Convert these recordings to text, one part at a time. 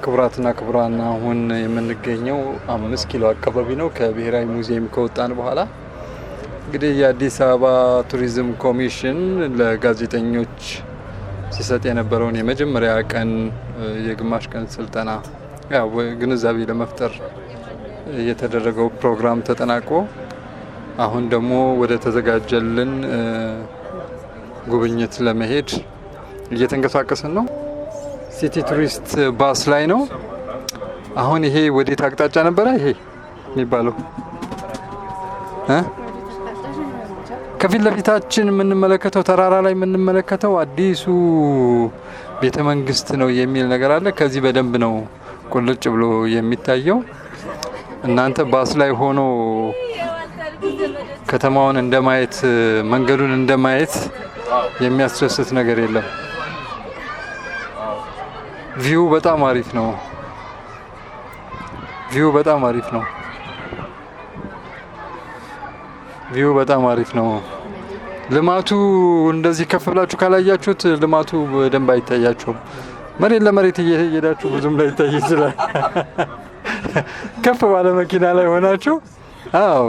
ክቡራትና ክቡራን አሁን የምንገኘው 5 ኪሎ አካባቢ ነው ከብሔራዊ ሙዚየም ከወጣን በኋላ። እንግዲህ የአዲስ አበባ ቱሪዝም ኮሚሽን ለጋዜጠኞች ሲሰጥ የነበረውን የመጀመሪያ ቀን የግማሽ ቀን ስልጠና ያው ግንዛቤ ለመፍጠር የተደረገው ፕሮግራም ተጠናቆ አሁን ደግሞ ወደ ተዘጋጀልን ጉብኝት ለመሄድ እየተንቀሳቀስን ነው። ሲቲ ቱሪስት ባስ ላይ ነው። አሁን ይሄ ወዴት አቅጣጫ ነበረ ይሄ የሚባለው? ከፊት ለፊታችን የምንመለከተው ተራራ ላይ የምንመለከተው አዲሱ ቤተ መንግስት ነው የሚል ነገር አለ። ከዚህ በደንብ ነው ቁልጭ ብሎ የሚታየው። እናንተ ባስ ላይ ሆኖ ከተማውን እንደማየት መንገዱን እንደማየት የሚያስደስት ነገር የለም። ቪው በጣም አሪፍ ነው። ቪው በጣም አሪፍ ነው። ቪው በጣም አሪፍ ነው። ልማቱ እንደዚህ ከፍ ብላችሁ ካላያችሁት ልማቱ በደንብ አይታያችሁም። መሬት ለመሬት እየሄዳችሁ ብዙም ላይ ይታይ ይችላል። ከፍ ባለ መኪና ላይ ሆናችሁ አዎ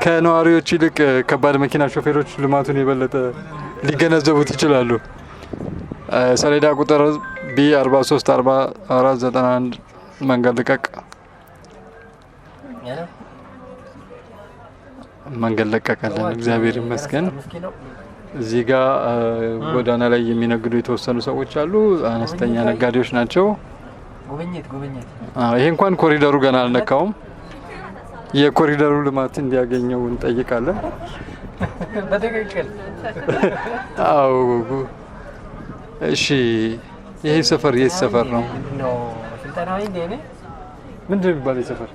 ከነዋሪዎች ይልቅ ከባድ መኪና ሾፌሮች ልማቱን የበለጠ ሊገነዘቡት ይችላሉ። ሰሌዳ ቁጥር B434491 መንገድ ልቀቅ። መንገድ ለቀቀልን፣ እግዚአብሔር ይመስገን። እዚህ ጋር ጎዳና ላይ የሚነግዱ የተወሰኑ ሰዎች አሉ። አነስተኛ ነጋዴዎች ናቸው። ጉብኝት ይሄ እንኳን ኮሪደሩ ገና አልነካውም። የኮሪደሩ ልማት እንዲያገኘው እንጠይቃለን። በትክክል አዎ። እሺ ይሄ ሰፈር የት ሰፈር ነው? ምንድን ነው የሚባለው ሰፈር?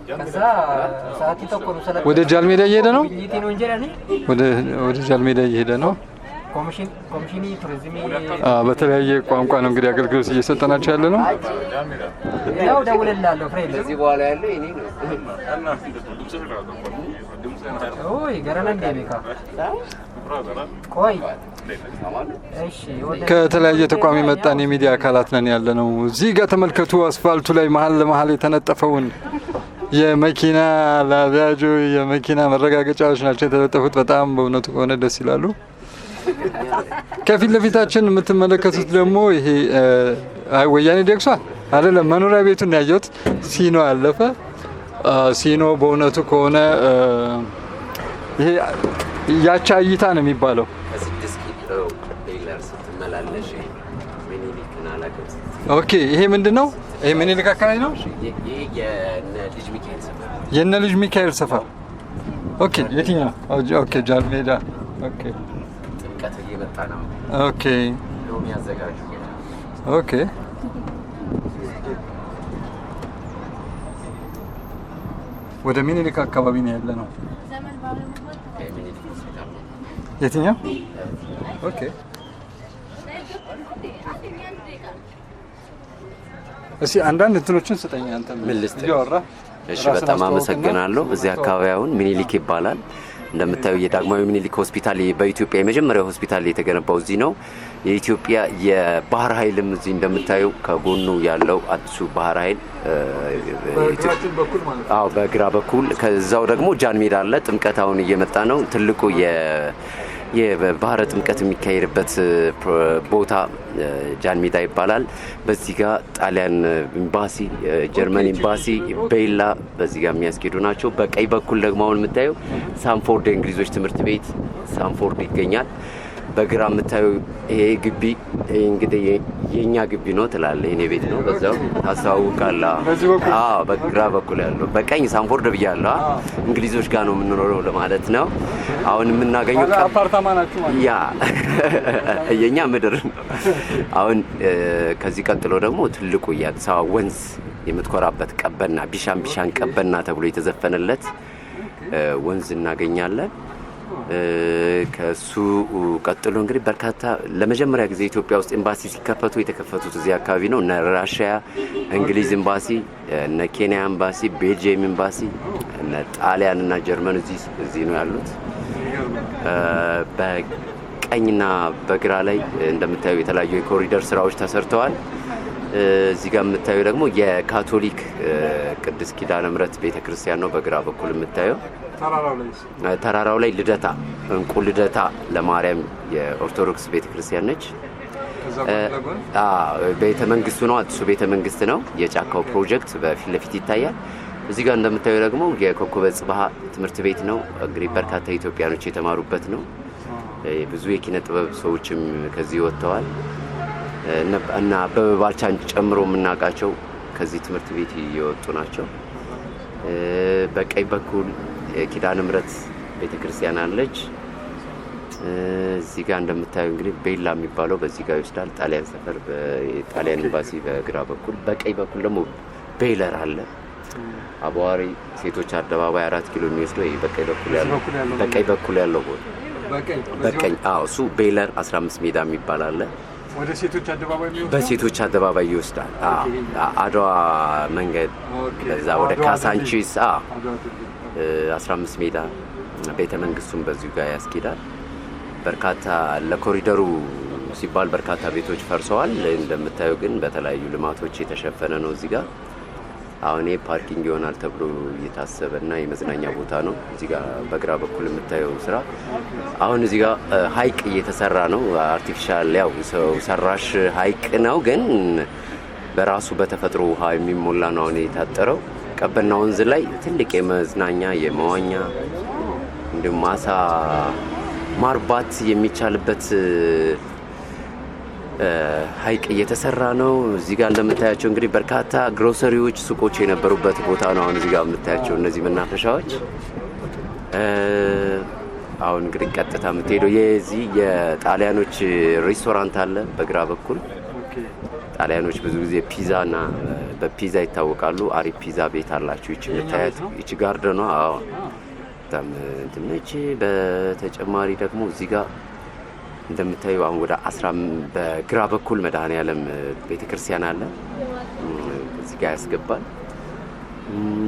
ወደ ጃልሜዳ እየሄደ ነው። ወደ ጃልሜዳ እየሄደ ነው። ኮሚሽን ቱሪዝም በተለያየ ቋንቋ ነው እንግዲህ አገልግሎት እየሰጠናቸው ያለ ነው። ያው ደውልልሃለሁ ፍሬንድ። እዚህ በኋላ ያለው እኔ ነው። ኦይ ገረና እንደሚካ ቆይ እሺ። ከተለያየ ተቋም የመጣን የሚዲያ አካላት ነን ያለ ነው። እዚህ ጋር ተመልከቱ። አስፋልቱ ላይ መሀል ለመሀል የተነጠፈውን የመኪና ላቢያጆ የመኪና መረጋገጫዎች ናቸው የተለጠፉት። በጣም በእውነቱ ከሆነ ደስ ይላሉ። ከፊት ለፊታችን የምትመለከቱት ደግሞ ይሄ ወያኔ ደግሷ አይደለም፣ መኖሪያ ቤቱን ያየሁት ሲኖ አለፈ። ሲኖ በእውነቱ ከሆነ ይሄ ያቻ እይታ ነው የሚባለው። ኦኬ ይሄ ምንድነው? ይሄ ምኒልክ አካባቢ ነው። የነ ልጅ ሚካኤል ሰፈር። ኦኬ የትኛው? ኦኬ ጃልሜዳ። ኦኬ እየመጣ ነው። ኦኬ ሎሚ ያዘጋጁ። ኦኬ ወደ ሚኒሊክ አካባቢ ነው ያለ ነው። የትኛው? ኦኬ እሺ አንዳንድ እንትኖችን ስጠኝ አንተ ምን ልትወራ? እሺ በጣም አመሰግናለሁ። እዚህ አካባቢ አሁን ሚኒሊክ ይባላል። እንደምታዩ የዳግማዊ ሚኒሊክ ሆስፒታል በኢትዮጵያ የመጀመሪያው ሆስፒታል የተገነባው እዚህ ነው። የኢትዮጵያ የባህር ኃይልም እዚህ እንደምታዩ ከጎኑ ያለው አዲሱ ባህር ኃይል በግራ በኩል ከዛው ደግሞ ጃን ሜዳ አለ። ጥምቀት አሁን እየመጣ ነው። ትልቁ የባህረ ጥምቀት የሚካሄድበት ቦታ ጃን ሜዳ ይባላል። በዚህ ጋር ጣሊያን ኤምባሲ፣ ጀርመን ኤምባሲ፣ ቤላ በዚህ ጋር የሚያስኬዱ ናቸው። በቀኝ በኩል ደግሞ አሁን የምታየው ሳንፎርድ የእንግሊዞች ትምህርት ቤት ሳንፎርድ ይገኛል። በግራ የምታየው ይሄ ግቢ እንግዲህ የኛ ግቢ ነው ትላለህ። የኔ ቤት ነው። በዛው ታስተዋውቃለህ። በግራ በኩል ያለው በቀኝ ሳንፎርድ ብያለሁ። እንግሊዞች ጋር ነው የምንኖረው ለማለት ነው። አሁን የምናገኘው አፓርታማ ናችሁ ማለት ያ የኛ ምድር ነው። አሁን ከዚህ ቀጥሎ ደግሞ ትልቁ የአዲስ አበባ ወንዝ የምትኮራበት ቀበና ቢሻን ቀበና ተብሎ የተዘፈነለት ወንዝ እናገኛለን። ከሱ ቀጥሎ እንግዲህ በርካታ ለመጀመሪያ ጊዜ ኢትዮጵያ ውስጥ ኤምባሲ ሲከፈቱ የተከፈቱት እዚህ አካባቢ ነው። እነ ራሽያ፣ እንግሊዝ ኤምባሲ፣ እነ ኬንያ ኤምባሲ፣ ቤልጂየም ኤምባሲ፣ እነ ጣሊያን እና ጀርመን እዚህ ነው ያሉት። በቀኝና በግራ ላይ እንደምታዩ የተለያዩ የኮሪደር ስራዎች ተሰርተዋል። እዚህ ጋር የምታየው ደግሞ የካቶሊክ ቅድስት ኪዳነ ምሕረት ቤተክርስቲያን ነው። በግራ በኩል የምታየው ተራራው ላይ ልደታ እንቁ ልደታ ለማርያም የኦርቶዶክስ ቤተክርስቲያን ነች። ቤተ መንግስቱ ነው። አዲሱ ቤተ መንግስት ነው። የጫካው ፕሮጀክት በፊት ለፊት ይታያል። እዚህ ጋር እንደምታየው ደግሞ የኮከበ ጽባህ ትምህርት ቤት ነው። እንግዲህ በርካታ ኢትዮጵያኖች የተማሩበት ነው። ብዙ የኪነ ጥበብ ሰዎችም ከዚህ ወጥተዋል እና አበበ ባልቻን ጨምሮ የምናውቃቸው ከዚህ ትምህርት ቤት የወጡ ናቸው። በቀኝ በኩል ኪዳነ ምሕረት ቤተክርስቲያን አለች። እዚህ ጋር እንደምታየው እንግዲህ ቤላ የሚባለው በዚህ ጋር ይወስዳል። ጣሊያን ሰፈር በጣሊያን ኤምባሲ በግራ በኩል፣ በቀኝ በኩል ደግሞ ቤለር አለ። አቧሪ ሴቶች አደባባይ 4 ኪሎ የሚወስደው በቀኝ በኩል ያለው ቦታ በቀኝ እሱ ቤለር 15 ሜዳ የሚባል አለ። ወደ ሴቶች አደባባይ የሚወስደው በሴቶች አደባባይ ይወስዳል። አድዋ መንገድ በዛ ወደ ካሳንቺስ 15 ሜዳ ቤተ መንግስቱን በዚሁ ጋር ያስኬዳል። በርካታ ለኮሪደሩ ሲባል በርካታ ቤቶች ፈርሰዋል። እንደምታየው ግን በተለያዩ ልማቶች የተሸፈነ ነው። እዚህ ጋር አሁን ፓርኪንግ ይሆናል ተብሎ እየታሰበና የመዝናኛ ቦታ ነው። እዚህ ጋር በግራ በኩል የምታየው ስራ አሁን እዚህ ጋር ሀይቅ እየተሰራ ነው። አርቲፊሻል ያው ሰው ሰራሽ ሀይቅ ነው፣ ግን በራሱ በተፈጥሮ ውሃ የሚሞላ ነው አሁን የታጠረው። ቀበና ወንዝ ላይ ትልቅ የመዝናኛ የመዋኛ እንዲሁም አሳ ማርባት የሚቻልበት ሀይቅ እየተሰራ ነው። እዚህ ጋር እንደምታያቸው እንግዲህ በርካታ ግሮሰሪዎች፣ ሱቆች የነበሩበት ቦታ ነው። አሁን እዚህ ጋር የምታያቸው እነዚህ መናፈሻዎች አሁን እንግዲህ ቀጥታ የምትሄደው የዚህ የጣሊያኖች ሬስቶራንት አለ በግራ በኩል። ጣሊያኖች ብዙ ጊዜ ፒዛና በፒዛ ይታወቃሉ። አሪፍ ፒዛ ቤት አላቸው። ይቺ የምታያት ይቺ ጋርደኗ በጣም እንትነች። በተጨማሪ ደግሞ እዚህ ጋር እንደምታየው አሁን ወደ 10 በግራ በኩል መድኃኔዓለም ቤተክርስቲያን አለ። እዚህ ጋር ያስገባል።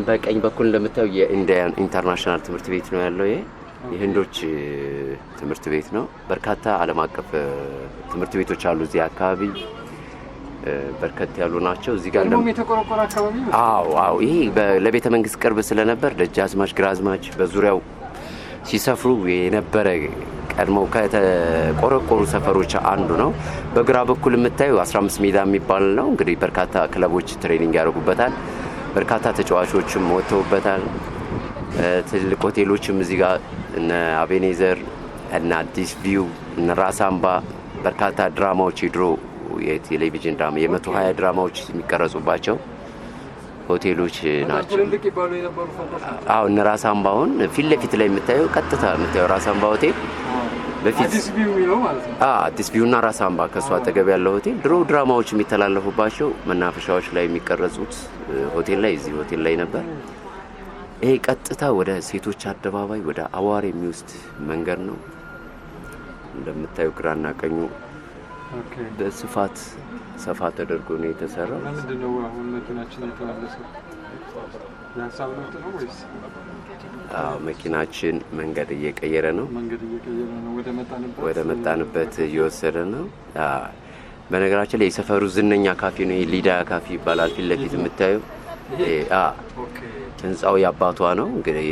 በቀኝ በኩል እንደምታየው የኢንዲያን ኢንተርናሽናል ትምህርት ቤት ነው ያለው። ይሄ የህንዶች ትምህርት ቤት ነው። በርካታ ዓለም አቀፍ ትምህርት ቤቶች አሉ እዚህ አካባቢ፣ በርከት ያሉ ናቸው። እዚህ ጋር ደግሞ የተቆረቆረ አካባቢ ነው። አዎ ይሄ ለቤተ መንግስት ቅርብ ስለነበር ደጃዝማች ግራዝማች በዙሪያው ሲሰፍሩ የነበረ ቀድሞው ከተቆረቆሩ ሰፈሮች አንዱ ነው። በግራ በኩል የምታዩ 15 ሜዳ የሚባል ነው። እንግዲህ በርካታ ክለቦች ትሬኒንግ ያደርጉበታል። በርካታ ተጫዋቾችም ወጥተውበታል። ትልቅ ሆቴሎችም እዚህ ጋር እነ አቤኔዘር እና አዲስ ቪው እና ራስ አምባ በርካታ ድራማዎች የድሮ የቴሌቪዥን ድራማ 120 ድራማዎች የሚቀረጹባቸው ሆቴሎች ናቸው። አዎ እነ ራስ አምባውን ፊት ለፊት ላይ የምታየው ቀጥታ የምታየው ራስ አምባ ሆቴል በፊት አዲስ ቪው ነው ማለት ነው። አዲስ ቪውና ራስ አምባ ከሷ አጠገብ ያለው ሆቴል ድሮ ድራማዎች የሚተላለፉባቸው መናፈሻዎች ላይ የሚቀረጹት ሆቴል ላይ እዚህ ሆቴል ላይ ነበር። ይሄ ቀጥታ ወደ ሴቶች አደባባይ ወደ አዋሬ የሚወስድ መንገድ ነው። እንደምታዩ ግራና ቀኙ በስፋት ሰፋ ተደርጎ ነው የተሰራው። ለምንድን ነው አሁን መኪናችን የተመለሰው? ያሳብ ነው ወይስ? መኪናችን መንገድ እየቀየረ ነው። ወደ መጣንበት እየወሰደ ነው። በነገራችን ላይ የሰፈሩ ዝነኛ ካፌ ነው። ሊዳ ካፌ ይባላል። ፊት ለፊት የምታየው ህንጻው ያባቷ ነው። እንግዲህ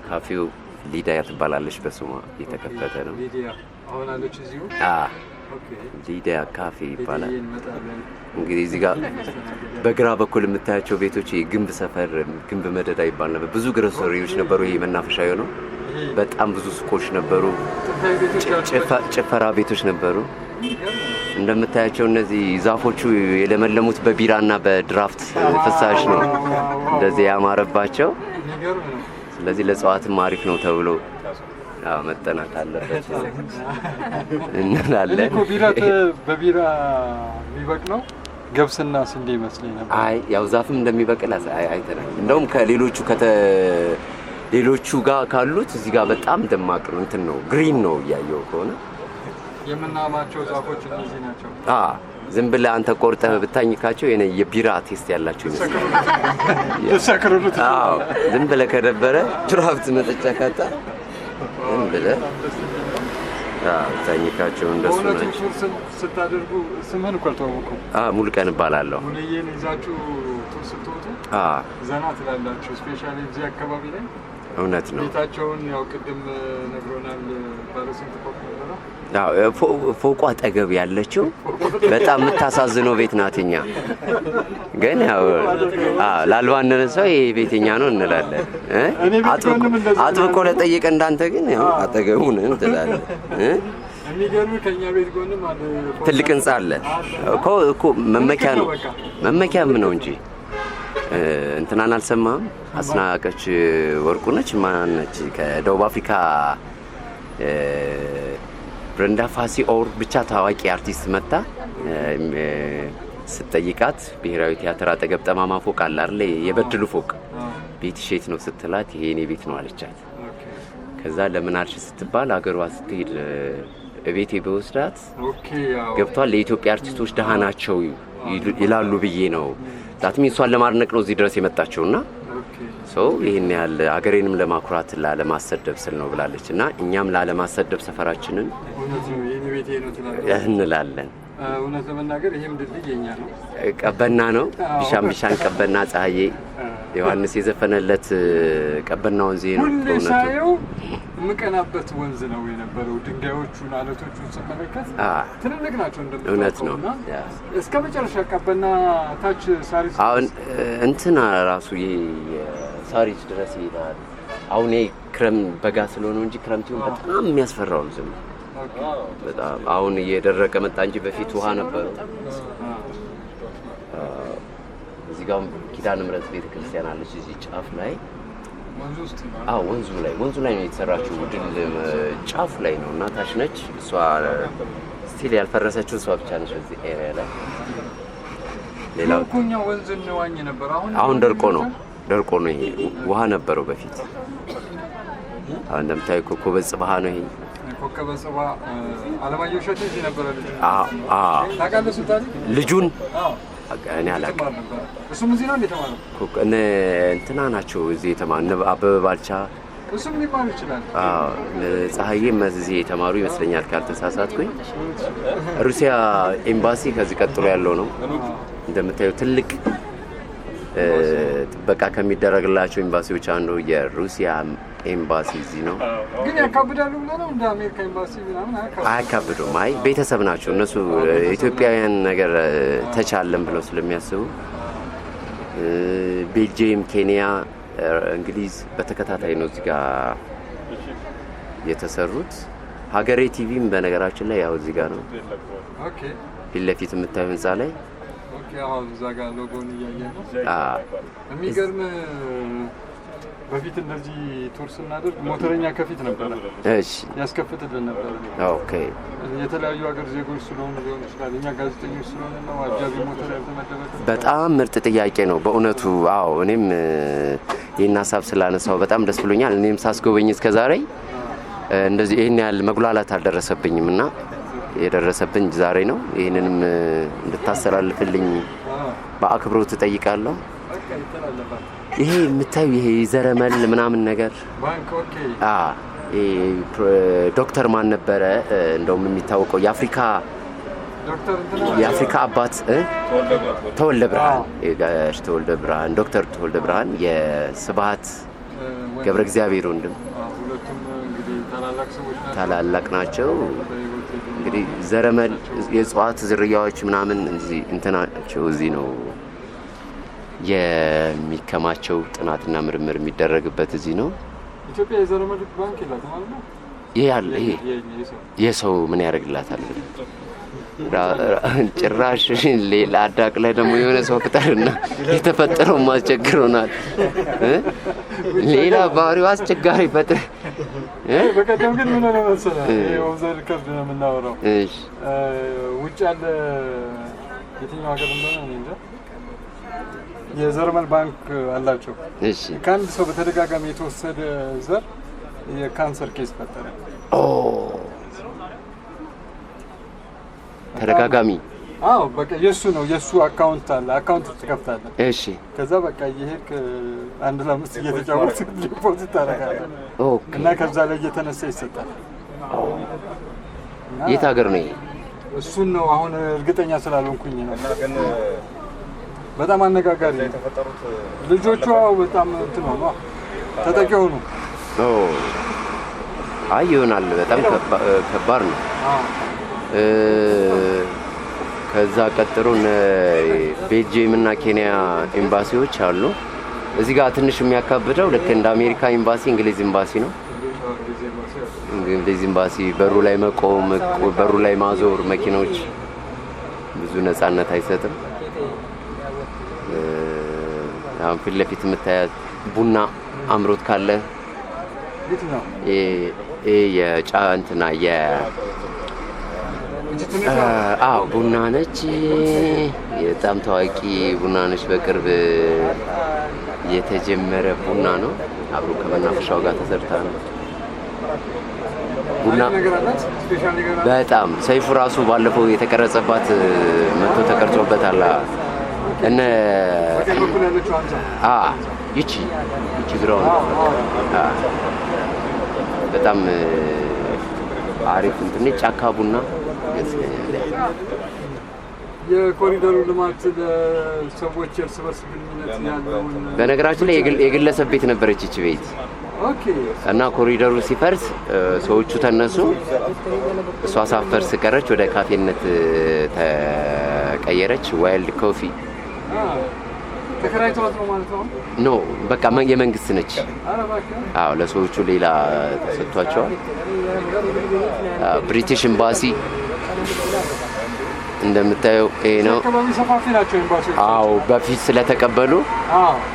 ካፌው ሊዳ ትባላለች፣ በስሟ የተከፈተ ነው። ሊዳ ካፌ ይባላል። እንግዲህ እዚህ ጋር በግራ በኩል የምታያቸው ቤቶች ግንብ ሰፈር ግንብ መደዳ ይባል ነበር። ብዙ ግሮሰሪዎች ነበሩ። ይሄ መናፈሻ ነው። በጣም ብዙ ሱቆች ነበሩ። ጭፈራ ቤቶች ነበሩ። እንደምታያቸው እነዚህ ዛፎቹ የለመለሙት በቢራና በድራፍት ፍሳሽ ነው እንደዚህ ያማረባቸው። ስለዚህ ለእጽዋትም አሪፍ ነው ተብሎ መጠናት አለበት እንላለን። እኮ ቢራ በቢራ የሚበቅለው ገብስና ስንዴ ይመስለኝ ነበር። አይ ያው ዛፍም እንደሚበቅል አይተናል። እንደውም ከሌሎቹ ሌሎቹ ጋር ካሉት እዚህ ጋር በጣም ደማቅ ነው፣ እንትን ነው፣ ግሪን ነው። እያየው ከሆነ የምናማቸው ዛፎች እነዚህ ናቸው። ዝም ብለህ አንተ ቆርጠህ ብታኝካቸው የቢራ ቴስት ያላቸው ይመስላል። ዝም ብለህ ከደበረ ድራፍት መጠጫ ካጣ ዝም ብለህ ታኝካቸው እንደሱ ነው። ስታደርጉ ስምህን እኮ አልተዋወቅኩም። ሙሉቀን እባላለሁ። ሙሉዬን ይዛችሁ ቱር ስትወጡ ዘና ትላላችሁ። ስፔሻሊ እዚህ አካባቢ ላይ እውነት ነው። ቤታቸውን ያው ቅድም ነግሮናል። ባለስንት ፎቅ ነበረ? ፎቁ አጠገብ ያለችው በጣም የምታሳዝነው ቤት ናትኛ። ግን ያው ላልባነነ ሰው ይሄ ቤተኛ ነው እንላለን። አጥብቆ ለጠየቀ እንዳንተ ግን ያው አጠገቡ ነን እንላለን። የሚገርም ከኛ ቤት ጎንም አለ ትልቅ ህንጻ አለ እኮ መመኪያም ነው እንጂ እንትናን አልሰማህም? አስናቀች ወርቁ ነች ማነች ከደቡብ አፍሪካ ብረንዳ ፋሲ ኦር ብቻ ታዋቂ አርቲስት መጣ ስትጠይቃት ብሔራዊ ቲያትር አጠገብ ጠማማ ፎቅ አለ አይደል? የበድሉ ፎቅ ቤትሽ የት ነው ስትላት ይሄ የኔ ቤት ነው አለቻት። ከዛ ለምን አልሽ ስትባል አገሯ ስትሄድ ቤቴ በወስዳት ገብቷል ለኢትዮጵያ አርቲስቶች ደሃ ናቸው ይላሉ ብዬ ነው ዛትም እሷን ለማድነቅ ነው እዚህ ድረስ የመጣችውና ይህን ያህል አገሬንም ለማኩራት ላለማሰደብ ስል ነው ብላለች። እና እኛም ላለማሰደብ ሰፈራችንን እንላለን። እውነት ለመናገር ይሄም ድልድይ የኛ ነው፣ ቀበና ነው። ቢሻን ቀበና ፀሐዬ ዮሐንስ የዘፈነለት ቀበና ወንዝ ነው። በእውነቱ የምቀናበት ወንዝ ነው የነበረው። ድንጋዮቹን አለቶቹን ስመለከት ትልልቅ ናቸው እንደምታውቀው። እውነት ነው። እስከ መጨረሻ ቀበና ታች ሳሪስ አሁን እንትና ራሱ ሳሪስ ድረስ ይላል። አሁን ክረም በጋ ስለሆነ እንጂ ክረምቲው በጣም የሚያስፈራው ዝም በጣም አሁን እየደረቀ መጣ እንጂ በፊት ውሃ ነበር። እዚህ ጋር ኪዳነ ምሕረት ቤተክርስቲያን አለች እዚህ ጫፍ ላይ ወንዙ ላይ ነው የተሰራችው። ድል ጫፍ ላይ ነው እና ታች ነች እሷ ስቲል ያልፈረሰችው እሷ ብቻ ነች እዚህ ኤሪያ ላይ። ሌላው ኮኛ ወንዝ እንዋኝ ነበር። አሁን ደርቆ ነው ይሄ ውሃ ነበረው በፊት። አሁን እንደምታየው ኮከበ ጽባህ ነው ይሄ ኮከበ ጽባህ አለማየሁ እሸቴ እዚህ ነበር ልጁን እኔ አላውቅም። እሱም እዚህ ነው የተማረው። እንትና ናቸው እዚህ የተማሩ አበበ ባልቻ እሱም ሊማር ይችላል። ፀሐዬም እዚህ የተማሩ ይመስለኛል ካልተሳሳትኩኝ። ሩሲያ ኤምባሲ ከዚህ ቀጥሎ ያለው ነው እንደምታየው ትልቅ ጥበቃ ከሚደረግላቸው ኤምባሲዎች አንዱ የሩሲያ ኤምባሲ እዚህ ነው። ግን ያካብዳሉ ብለው ነው እንደ አሜሪካ ኤምባሲ ምናምን አያካብዱም። አይ ቤተሰብ ናቸው እነሱ ኢትዮጵያውያን ነገር ተቻለን ብለው ስለሚያስቡ ቤልጂየም፣ ኬንያ፣ እንግሊዝ በተከታታይ ነው እዚህ ጋር የተሰሩት። ሀገሬ ቲቪም በነገራችን ላይ ያው እዚህ ጋር ነው። ኦኬ ፊት ለፊት የምታየው ህንጻ ላይ አሁን እዛ ጋር ሎጎን እያየን ነው። የሚገርም በፊት እንደዚህ ቱር ስናደርግ ሞተረኛ ከፊት ነበር። እሺ ያስከፍትልን ነበር። ኦኬ የተለያዩ ሀገር ዜጎች ስለሆኑ ሊሆን ይችላል። እኛ ጋዜጠኞች ስለሆነ ነው አጃቢ ሞተር ያልተመደበልን። በጣም ምርጥ ጥያቄ ነው በእውነቱ። አዎ እኔም ይህን ሀሳብ ስላነሳው በጣም ደስ ብሎኛል። እኔም ሳስጎበኝ እስከዛሬ እንደዚህ ይህን ያህል መጉላላት አልደረሰብኝም እና የደረሰብኝ ዛሬ ነው። ይህንንም እንድታስተላልፍልኝ በአክብሮት እጠይቃለሁ። ይሄ የምታዩ ይሄ ዘረመል ምናምን ነገር ዶክተር ማን ነበረ እንደውም የሚታወቀው የአፍሪካ አባት ተወልደ ብርሃን ዶክተር ተወልደ ብርሃን የስብሐት ገብረ እግዚአብሔር ወንድም ታላላቅ ናቸው። እንግዲህ ዘረመል የእጽዋት ዝርያዎች ምናምን እዚህ እንትናቸው እዚህ ነው የሚከማቸው። ጥናትና ምርምር የሚደረግበት እዚህ ነው። ኢትዮጵያ የዘረመል ባንክ የላትም ማለት ነው። ይሄ የሰው ምን ያደርግላታል? ጭራሽ ሌላ አዳቅ ላይ ደግሞ የሆነ ሰው ፍጠርና የተፈጠረው ማስቸግሮናል። ሌላ ባህሪው አስቸጋሪ ፈጥር። በቀደም ግን ምን ሆነ መሰለህ? የወንዘል ከብድ ነው የምናወራው። እሺ ውጭ ያለ የትኛው ሀገር እንደሆነ እኔ እንጃ የዘረመል ባንክ አላቸው። እሺ ከአንድ ሰው በተደጋጋሚ የተወሰደ ዘር የካንሰር ኬስ ፈጠረ። ተደጋጋሚ በቃ የሱ አካውንት አለ። አካውንት ትከፍታለህ። እሺ ከዛ በቃ ይሄክ አንድ ለምስት እየተጫወተ ዲፖዚት ታደርጋለህ እና ከዛ ላይ እየተነሳ ይሰጣል። የት ሀገር ነው? እሱን ነው አሁን እርግጠኛ ስላልሆንኩኝ ነው። እና ግን በጣም አነጋጋሪ የተፈጠሩት ልጆቿ በጣም እንትን ነው ተጠቂ ሆኑ። አይ ይሆናል። በጣም ከባድ ነው። ከዛ ቀጥሎ ቤልጂየም እና ኬንያ ኤምባሲዎች አሉ። እዚህ ጋር ትንሽ የሚያካብደው ልክ እንደ አሜሪካ ኤምባሲ እንግሊዝ ኤምባሲ ነው። እንግሊዝ ኤምባሲ በሩ ላይ መቆም፣ በሩ ላይ ማዞር፣ መኪኖች ብዙ ነፃነት አይሰጥም። አሁን ፊት ለፊት የምታያት ቡና አምሮት ካለ የጫንትና ቡና ነች። በጣም ታዋቂ ቡና ነች። በቅርብ የተጀመረ ቡና ነው። አብሮ ከመናፈሻው ጋር ተሰርታ ነው ቡና። በጣም ሰይፉ ራሱ ባለፈው የተቀረጸባት መቶ ተቀርጾበታል። እነ ይቺ ግራው በጣም አሪፍ እንትን ጫካ ቡና የኮሪደሩ ልማት ለሰዎች እርስ በርስ ግንኙነት ያለውን በነገራችን ላይ የግለሰብ ቤት ነበረች ይቺ ቤት። እና ኮሪደሩ ሲፈርስ ሰዎቹ ተነሱ፣ እሷ ሳፈርስ ቀረች፣ ወደ ካፌነት ተቀየረች። ዋይልድ ኮፊ ተከራይቷት ነው ማለት ነው? ኖ በቃ የመንግስት ነች። አዎ ለሰዎቹ ሌላ ተሰጥቷቸዋል። ብሪቲሽ ኤምባሲ እንደምታየው ይሄ ነው። አዎ በፊት ስለተቀበሉ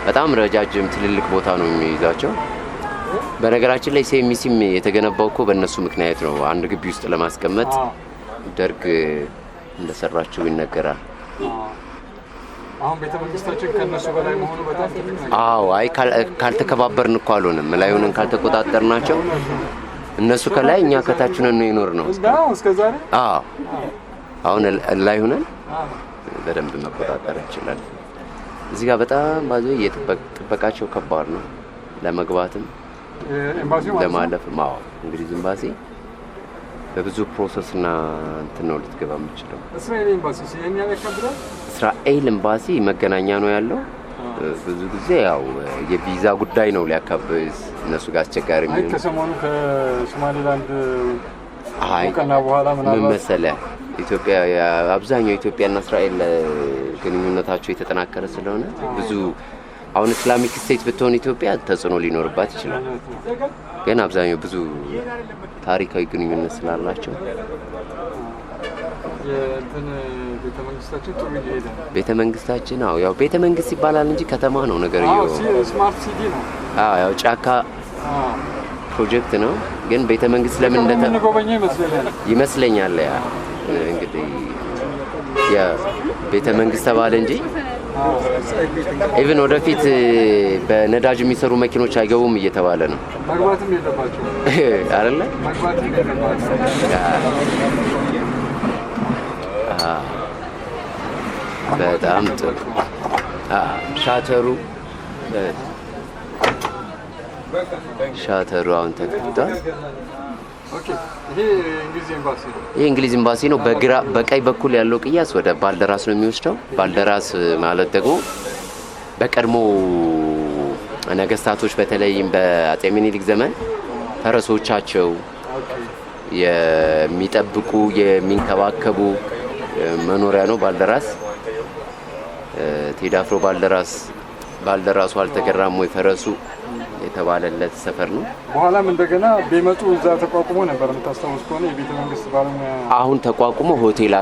በጣም ረጃጅም ትልልቅ ቦታ ነው የሚይዛቸው። በነገራችን ላይ ሴሚሲም የተገነባው እኮ በእነሱ ምክንያት ነው። አንድ ግቢ ውስጥ ለማስቀመጥ ደርግ እንደሰራቸው ይነገራል። አሁን ቤተመንግስታችን ከነሱ በላይ መሆኑ በጣም ትልቅ ነገር። አዎ አይ ካልተከባበርን እኮ አልሆነም። ላይ ሆነን ካልተቆጣጠርናቸው እነሱ ከላይ እኛ ከታች ሆነን ነው ይኖር ነው እስከዛሬ። አዎ አሁን ላይ ሆነን በደንብ መቆጣጠር እንችላለን። እዚህ ጋር በጣም ባዞ ጥበቃቸው ከባድ ነው። ለመግባትም ለማለፍም አዎ እንግሊዝ ኤምባሲ በብዙ ፕሮሰስ እና እንትን ነው ልትገባ የምትችለው። እስራኤል ኤምባሲ መገናኛ ነው ያለው። ብዙ ጊዜ ያው የቪዛ ጉዳይ ነው ሊያካብዝ እነሱ ጋር አስቸጋሪ ነው። ከሰሞኑ ከሶማሊላንድ ቀና በኋላ ምን መሰለህ ኢትዮጵያ አብዛኛው ኢትዮጵያና እስራኤል ግንኙነታቸው የተጠናከረ ስለሆነ ብዙ አሁን ኢስላሚክ ስቴት ብትሆን ኢትዮጵያ ተጽዕኖ ሊኖርባት ይችላል። ግን አብዛኛው ብዙ ታሪካዊ ግንኙነት ስላላቸው ቤተመንግስታችን ያው ቤተመንግስት ይባላል እንጂ ከተማ ነው ነገር ስማርት ሲቲ ነው። ያው ጫካ ፕሮጀክት ነው። ግን ቤተመንግስት ለምን ይመስለኛል እንግዲህ ያ ቤተመንግስት ተባለ እንጂ ኢቭን ወደፊት በነዳጅ የሚሰሩ መኪኖች አይገቡም እየተባለ ነው። መግባትም የለባቸው አይደለ? መግባትም የለባቸው። በጣም ጥሩ። ሻተሩ አሁን ተከፍቷል። ይሄ እንግሊዝ ኤምባሲ ነው። በቀኝ በኩል ያለው ቅያስ ወደ ባልደራስ ነው የሚወስደው። ባልደራስ ማለት ደግሞ በቀድሞ ነገስታቶች በተለይም በአጼ ምኒልክ ዘመን ፈረሶቻቸው የሚጠብቁ የሚንከባከቡ መኖሪያ ነው ባልደራስ። ቴዲ አፍሮ ባልደራሱ አልተገራም ወይ ፈረሱ የተባለለት ሰፈር ነው። በኋላም እንደገና ቢመጡ እዛ ተቋቁሞ ነበር። የምታስታውስ ከሆነ የቤተ መንግስት ባለሙያ አሁን ተቋቁሞ ሆቴል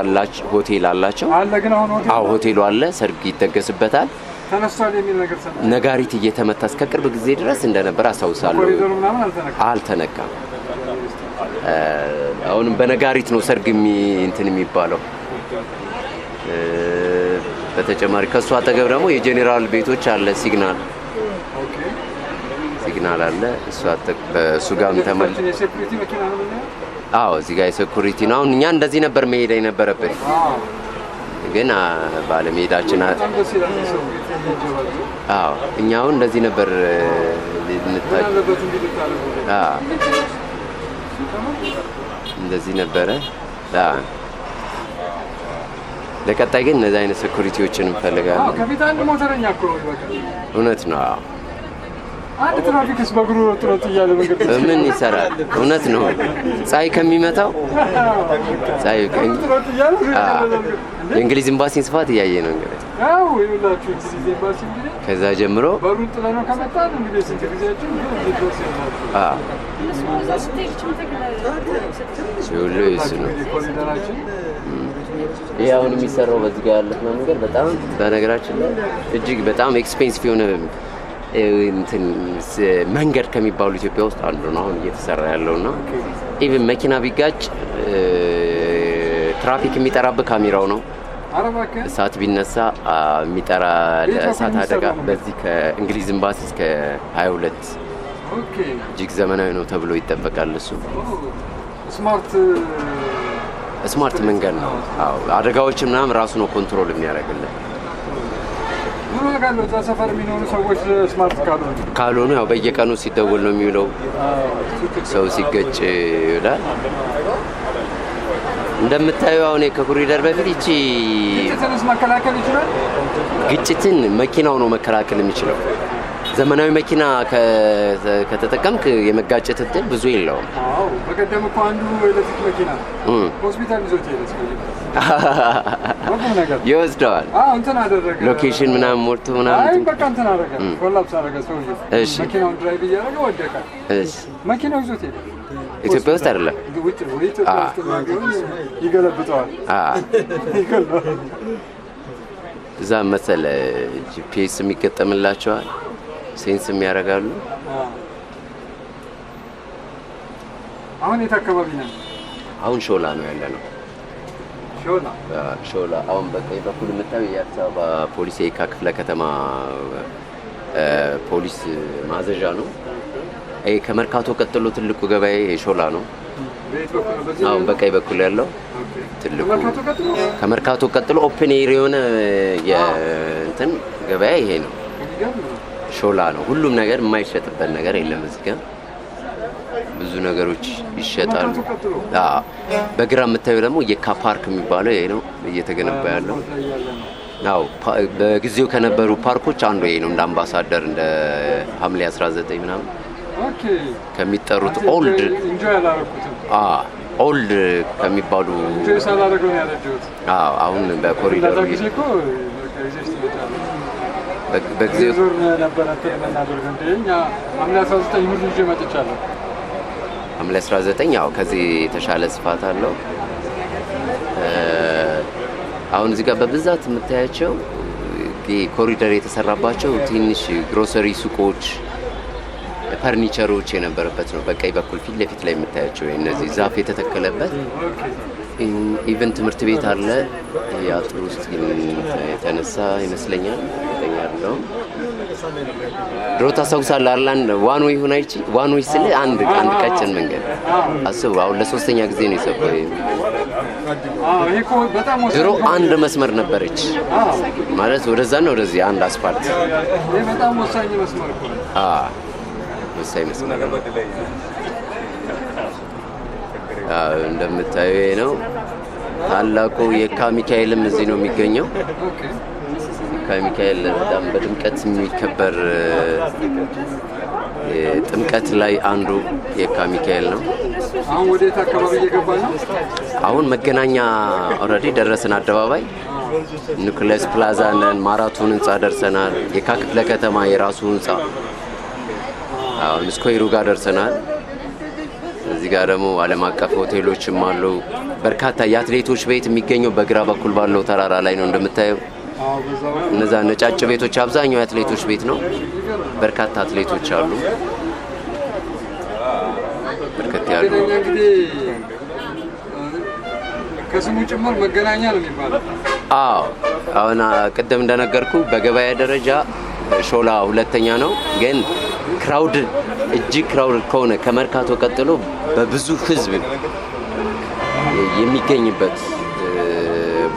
አላቸው አለ። ግን አሁን ሆቴሉ አለ፣ ሰርግ ይደገስበታል። ተነስቷል የሚል ነገር ሰማሁ። ነጋሪት እየተመታ እስከ ቅርብ ጊዜ ድረስ እንደነበር አስታውሳለሁ። ኮሪደሩ ምናምን አልተነካም። አሁንም በነጋሪት ነው ሰርግ እንትን የሚባለው። በተጨማሪ ከሱ አጠገብ ደግሞ የጄኔራል ቤቶች አለ፣ ሲግናል አለ። እሱ ጋርም የሴኩሪቲ መኪና ነው። እዚህ ጋር የሴኩሪቲ ነው። አሁን እኛ እንደዚህ ነበር መሄድ የነበረብን፣ ግን ባለመሄዳችን እኛ አሁን እንደዚህ ነበር እንደዚህ ነበረ። ለቀጣይ ግን እነዚህ አይነት ሴኩሪቲዎችን እንፈልጋለን። ከፊት አንድ ሞተረኛ እኮ ነው በቃ እውነት ነው። አንድ ትራፊክስ በእግሩ ጥረት እያለ መንገድ ምን ይሰራል? እውነት ነው። ፀሐይ ከሚመታው ፀሐይ ጥረት እያለ የእንግሊዝ ኤምባሲን ስፋት እያየ ነው እንግዲህ። አዎ ይኸውላችሁ እንግሊዝ ኤምባሲ እንግዲህ ከዛ ጀምሮ በሩን ጥለነው ከመጣን እንግዲህ ስንት ጊዜያችን ግን ድረስ ያላችሁ ሁሉ እሱ ነው። ኮሪደራችን ይሄ አሁን የሚሰራው በዚህ ጋር ያለው መንገድ በጣም በነገራችን ላይ እጅግ በጣም ኤክስፔንሲቭ የሆነ እንትን መንገድ ከሚባሉ ኢትዮጵያ ውስጥ አንዱ ነው አሁን እየተሰራ ያለውና ኢቭን መኪና ቢጋጭ ትራፊክ የሚጠራበት ካሜራው ነው። እሳት ቢነሳ የሚጠራ ለእሳት አደጋ በዚህ ከእንግሊዝ ኤምባሲ እስከ 22 እጅግ ዘመናዊ ነው ተብሎ ይጠበቃል። እሱ ስማርት መንገድ ነው። አዎ አደጋዎችን ምናምን ራሱ ነው ኮንትሮል የሚያደርግልን። ምን እዛ ሰፈር የሚኖሩ ሰዎች ስማርት ካልሆኑ ያው በየቀኑ ሲደውል ነው የሚውለው። ሰው ሲገጭ ይውላል። እንደምታዩ አሁን ከኮሪደር በፊት እቺ ግጭትን መከላከል ይችላል። ግጭትን መኪናው ነው መከላከል የሚችለው። ዘመናዊ መኪና ከተጠቀምክ የመጋጨት እድል ብዙ የለውም። አዎ በቀደም እኮ አንዱ ኤሌክትሪክ መኪና ሆስፒታል ይዞት ሄደ። ይወስደዋል። እንትን አደረገ ሎኬሽን ምናምን ሞልቶ ምናምን አይ በቃ እንትን አደረገ ኮላፕስ አደረገ ሰውዬው። መኪናውን ድራይቭ እያደረገ ወደቀ። መኪናው ይዞት ሄደ። ኢትዮጵያ ውስጥ አይደለም ውጭ ይገለብጠዋል። እዛ መሰለ ጂፒኤስ የሚገጠምላቸዋል፣ ሴንስም ያደርጋሉ። አሁን የት አካባቢ ነው? አሁን ሾላ ነው ያለነው። ሾላ አሁን በቀኝ በኩል የምታየው የአዲስ አበባ ፖሊስ የካ ክፍለ ከተማ ፖሊስ ማዘዣ ነው። ይሄ ከመርካቶ ቀጥሎ ትልቁ ገበያ ሾላ ነው። አሁን በቀኝ በኩል ያለው ትልቁ ከመርካቶ ቀጥሎ ኦፕን ኤር የሆነ የእንትን ገበያ ይሄ ነው፣ ሾላ ነው። ሁሉም ነገር የማይሸጥበት ነገር የለም። እዚህ ጋር ብዙ ነገሮች ይሸጣሉ። በግራ የምታየው ደግሞ የካ ፓርክ የሚባለው ይሄ ነው እየተገነባ ያለው። አዎ በጊዜው ከነበሩ ፓርኮች አንዱ ይሄ ነው። እንደ አምባሳደር እንደ ሐምሌ 19 ምናምን ከሚጠሩት ኦልድ ከሚባሉ አሁን በኮሪደሩ በጊዜው ሐምሌ 19 ያው ከዚህ የተሻለ ስፋት አለው። አሁን እዚህ ጋር በብዛት የምታያቸው ኮሪደር የተሰራባቸው ትንሽ ግሮሰሪ ሱቆች፣ ፈርኒቸሮች የነበረበት ነው። በቀኝ በኩል ፊት ለፊት ላይ የምታያቸው እነዚህ ዛፍ የተተከለበት ኢቨን ትምህርት ቤት አለ። የአጥር ውስጥ የተነሳ ይመስለኛል ያለው ድሮ ታስታውሳለህ አይደል? ዋን ዌይ ሆነ አይቺ ዋን ዌይ ስለ አንድ ቀጭን መንገድ አስቡ። አሁን ለሶስተኛ ጊዜ ነው የሰበው። ድሮ አንድ መስመር ነበረች ማለት ወደዛና ወደዚህ አንድ አስፋልት። ይሄ በጣም ወሳኝ መስመር እኮ ነው። ወሳኝ መስመር ነው። እንደምታዩ ነው። ታላቁ የካ ሚካኤልም እዚህ ነው የሚገኘው። የካ ሚካኤል በጣም በድምቀት የሚከበር ጥምቀት ላይ አንዱ የካ ሚካኤል ነው። አሁን ወዴት አካባቢ እየገባ ነው? አሁን መገናኛ ኦልሬዲ ደረስን። አደባባይ ኒኮላስ ፕላዛ ነን። ማራቶን ህንጻ ደርሰናል። የካ ክፍለ ከተማ የራሱ ህንጻ አሁን ስኮይሩ ጋር ደርሰናል። እዚህ ጋር ደግሞ ዓለም አቀፍ ሆቴሎችም አሉ። በርካታ የአትሌቶች ቤት የሚገኘው በግራ በኩል ባለው ተራራ ላይ ነው እንደምታየው። እነዛ ነጫጭ ቤቶች አብዛኛው የአትሌቶች ቤት ነው። በርካታ አትሌቶች አሉ። በርከት ያሉ ከስሙ ጭምር መገናኛ ነው የሚባለው። አሁን ቅድም እንደነገርኩ በገበያ ደረጃ ሾላ ሁለተኛ ነው። ግን ክራውድ እጅግ ክራውድ ከሆነ ከመርካቶ ቀጥሎ በብዙ ህዝብ የሚገኝበት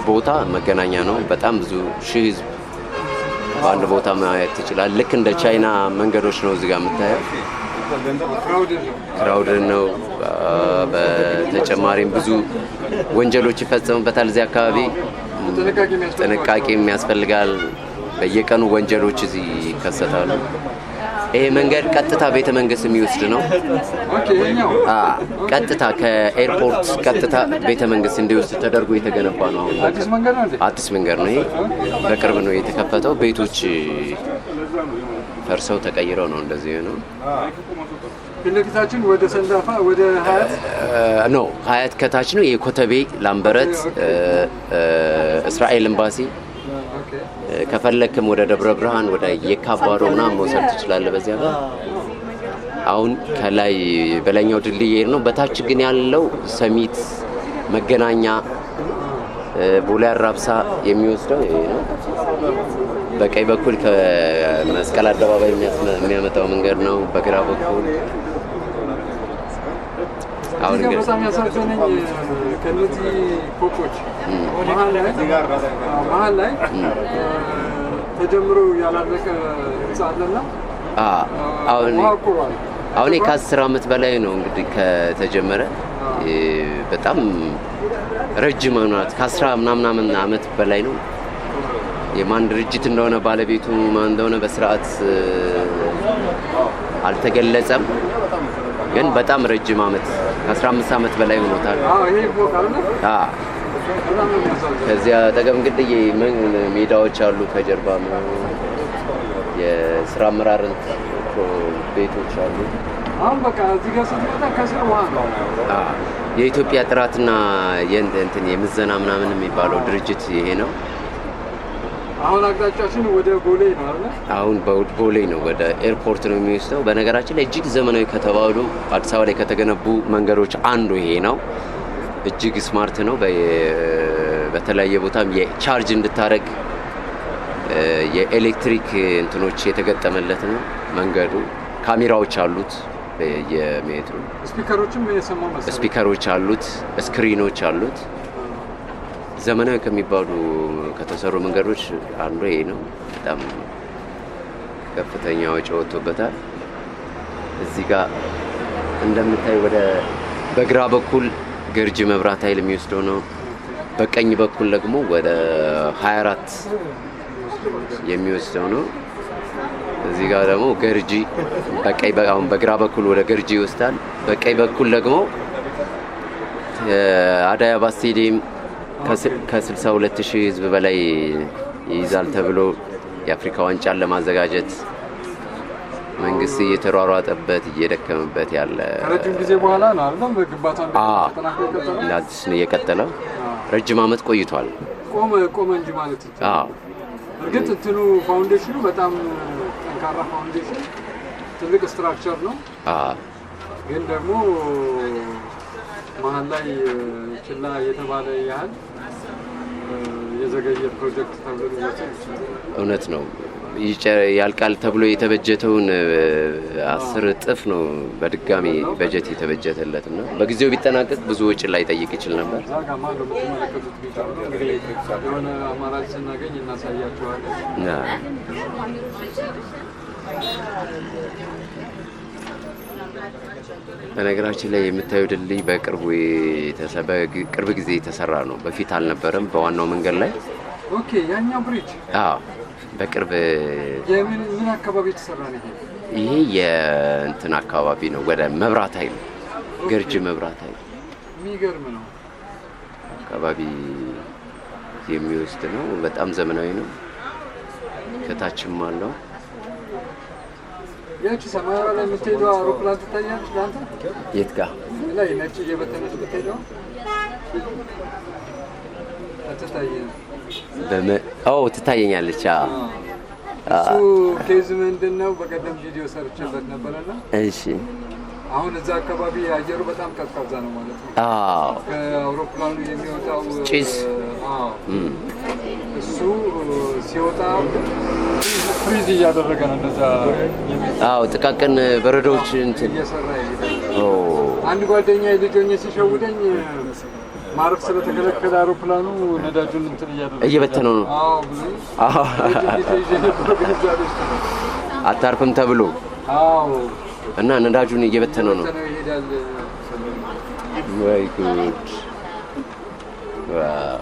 ቦታ መገናኛ ነው። በጣም ብዙ ሺህ ህዝብ በአንድ ቦታ ማየት ይችላል። ልክ እንደ ቻይና መንገዶች ነው እዚህ ጋር የምታየው። ክራውድድ ነው። በተጨማሪም ብዙ ወንጀሎች ይፈጸሙበታል። እዚህ አካባቢ ጥንቃቄ የሚያስፈልጋል። በየቀኑ ወንጀሎች እዚህ ይከሰታሉ። ይሄ መንገድ ቀጥታ ቤተ መንግስት የሚወስድ ነው። ቀጥታ ከኤርፖርት ቀጥታ ቤተ መንግስት እንዲወስድ ተደርጎ የተገነባ ነው። አዲስ መንገድ ነው። ይሄ በቅርብ ነው የተከፈተው። ቤቶች ፈርሰው ተቀይረው ነው እንደዚህ ነው። ፊትለፊታችን ወደ ሰንዳፋ ወደ ሀያት ነው። ሀያት ከታች ነው። የኮተቤ ላምበረት፣ እስራኤል ኤምባሲ ከፈለክም ወደ ደብረ ብርሃን ወደ የካባዶ ምናምን መውሰድ ትችላለህ። በዚያ ጋር አሁን ከላይ በላይኛው ድልድይ ነው። በታች ግን ያለው ሰሚት፣ መገናኛ፣ ቦሌ አራብሳ የሚወስደው ይሄ ነው። በቀኝ በኩል ከመስቀል አደባባይ የሚያመጣው መንገድ ነው። በግራ በኩል አሁን ግን በጣም ያሳዘነኝ ከነዚህ ፎቆች መሀል ላይ ተጀምሮ ያላለቀ ህንጻ አለና አሁን ከ10 ዓመት በላይ ነው እንግዲህ ከተጀመረ። በጣም ረጅም አመት ከ10 ምናምን ዓመት በላይ ነው። የማን ድርጅት እንደሆነ ባለቤቱ ማን እንደሆነ በስርዓት አልተገለጸም። ግን በጣም ረጅም አመት ከ15 ዓመት በላይ ሆኖታል። ከዚያ አጠገብ እንግዲህ ሜዳዎች አሉ። ከጀርባ የስራ አመራር ቤቶች አሉ። አሁን በቃ እዚህ ጋር ስትመጣ ከስር ውሃ ነው። የኢትዮጵያ ጥራትና የእንትን የምዘና ምናምን የሚባለው ድርጅት ይሄ ነው። አሁን አቅጣጫችን ወደ ቦሌ ነው አይደል? አሁን ቦሌ ነው፣ ወደ ኤርፖርት ነው የሚወስደው። በነገራችን ላይ እጅግ ዘመናዊ ከተባሉ አዲስ አበባ ላይ ከተገነቡ መንገዶች አንዱ ይሄ ነው። እጅግ ስማርት ነው። በተለያየ ቦታም የቻርጅ እንድታረግ የኤሌክትሪክ እንትኖች የተገጠመለት ነው መንገዱ። ካሜራዎች አሉት፣ የሜትሩ ስፒከሮችም የሰማው መሰለኝ ስፒከሮች አሉት፣ ስክሪኖች አሉት። ዘመናዊ ከሚባሉ ከተሰሩ መንገዶች አንዱ ይሄ ነው። በጣም ከፍተኛ ወጪ ወጥቶበታል። እዚህ ጋር እንደምታይ ወደ በግራ በኩል ገርጂ መብራት ኃይል የሚወስደው ነው። በቀኝ በኩል ደግሞ ወደ 24 የሚወስደው ነው። እዚህ ጋር ደግሞ ገርጂ አሁን በግራ በኩል ወደ ገርጂ ይወስዳል። በቀኝ በኩል ደግሞ አዳይ አበባ ስቴዲየም ከ62,000 ህዝብ በላይ ይይዛል ተብሎ የአፍሪካ ዋንጫን ለማዘጋጀት መንግስት እየተሯሯጠበት እየደከመበት ያለ ረጅም ጊዜ በኋላ ነው አይደል? በግንባታው ለአዲስ ነው የቀጠለው። ረጅም አመት ቆይቷል። ቆመ እንጂ ማለት ነው። እርግጥ እንትኑ ፋውንዴሽኑ በጣም ጠንካራ ፋውንዴሽን፣ ትልቅ ስትራክቸር ነው። ግን ደግሞ መሀል ላይ ችላ የተባለ ያህል የዘገየ ፕሮጀክት ተብሎ ሊወሰድ ይችላል። እውነት ነው። ያልቃል ተብሎ የተበጀተውን 10 እጥፍ ነው በድጋሚ በጀት የተበጀተለት እና በጊዜው ቢጠናቀቅ ብዙ ወጪ ላይ ጠይቅ ይችል ነበር። የሆነ አማራጭ ስናገኝ እናሳያቸዋለን። በነገራችን ላይ የምታዩ ድልድይ በቅርብ ጊዜ የተሰራ ነው። በፊት አልነበረም በዋናው መንገድ ላይ። ኦኬ፣ ያኛው ብሪጅ በቅርብ ምን አካባቢ የተሰራ ነው? ይሄ የእንትን አካባቢ ነው፣ ወደ መብራት ኃይል ገርጂ መብራት ኃይል የሚገርም ነው አካባቢ የሚወስድ ነው። በጣም ዘመናዊ ነው። ከታችም አለው። ያቺ ሰማያዊ ላይ የምትሄደው አውሮፕላን ትታያለች ለአንተ? የት ጋር ላይ ነጭ እየበተነች የምትሄደው ትታየኛለች። እሱ ኬዝ ምንድን ነው? በቀደም ቪዲዮ ሰርቼበት ነበረና እሺ፣ አሁን እዛ አካባቢ አየሩ በጣም ቀዝቃዛ ነው ማለት ነው። ከአውሮፕላኑ የሚወጣው ጭስ እሱ ሲወጣ ፍሪዝ እያደረገ ነው። እነዛ ጥቃቅን በረዶዎች እንትን እየሰራ ይሄዳል። አንድ ጓደኛ ልጆኝ ሲሸውደኝ ማረፍ ስለተከለከለ አውሮፕላኑ ነዳጁን እንትን እየበተነው ነው። ብዙ አታርፍም ተብሎ እና ነዳጁን እየበተነው ነው ወይ ጉድ ዋው